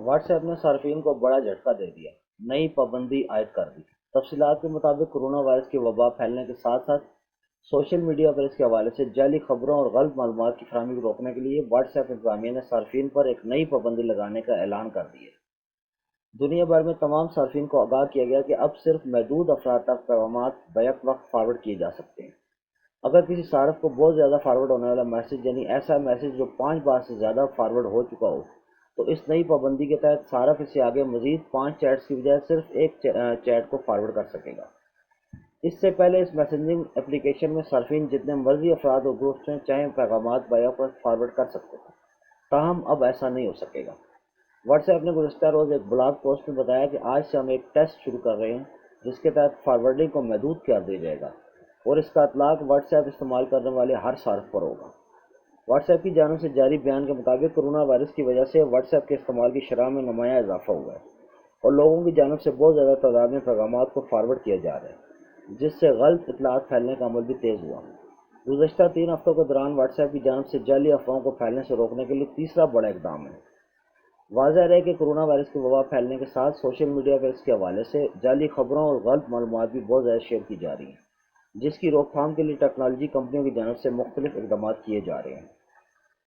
What's app نے صارفین کو بڑا جھٹکا دے دیا، نئی پابندی عائد کر دی۔ تفصیلات کے مطابق کورونا وائرس کی وبا پھیلنے کے ساتھ ساتھ سوشل میڈیا پر اس کے حوالے سے جعلی خبروں اور غلط معلومات کی فراہمی کو روکنے کے لیے واٹس ایپ انتظامیہ نے صارفین پر ایک نئی پابندی لگانے کا اعلان کر دیا۔ دنیا بھر میں تمام صارفین کو آگاہ کیا گیا کہ اب صرف محدود افراد تک پیغامات بیک وقت فارورڈ کیے جا سکتے ہیں۔ اگر کسی صارف کو بہت زیادہ فارورڈ ہونے والا میسج، یعنی ایسا میسج جو 5 بار سے زیادہ فارورڈ ہو چکا ہو، تو اس نئی پابندی کے تحت صارف اس سے آگے مزید 5 چیٹس کی بجائے صرف ایک چیٹ کو فارورڈ کر سکے گا۔ اس سے پہلے اس میسنجنگ اپلیکیشن میں صارفین جتنے مرضی افراد اور گروپس میں چاہیں پیغامات بیک وقت فارورڈ کر سکتے تھے، تاہم اب ایسا نہیں ہو سکے گا۔ واٹس ایپ نے گزشتہ روز ایک بلاگ پوسٹ میں بتایا کہ آج سے ہم ایک ٹیسٹ شروع کر رہے ہیں جس کے تحت فارورڈنگ کو محدود کر دیا جائے گا اور اس کا اطلاق واٹس ایپ استعمال کرنے والے ہر صارف پر ہوگا۔ واٹس ایپ کی جانب سے جاری بیان کے مطابق کورونا وائرس کی وجہ سے واٹس ایپ کے استعمال کی شرح میں نمایاں اضافہ ہوا ہے اور لوگوں کی جانب سے بہت زیادہ تعداد میں پیغامات کو فارورڈ کیا جا رہا ہے، جس سے غلط اطلاعات پھیلنے کا عمل بھی تیز ہوا۔ گزشتہ 3 ہفتوں کے دوران واٹس ایپ کی جانب سے جعلی افواہوں کو پھیلنے سے روکنے کے لیے تیسرا بڑا اقدام ہے۔ واضح رہے کہ کورونا وائرس کی وبا پھیلنے کے ساتھ سوشل میڈیا پر اس کے حوالے سے جعلی خبروں اور غلط معلومات بھی بہت زیادہ شیئر کی جا رہی ہیں، جس کی روک تھام کے لیے ٹیکنالوجی کمپنیوں کی جانب سے مختلف اقدامات کیے جا رہے ہیں۔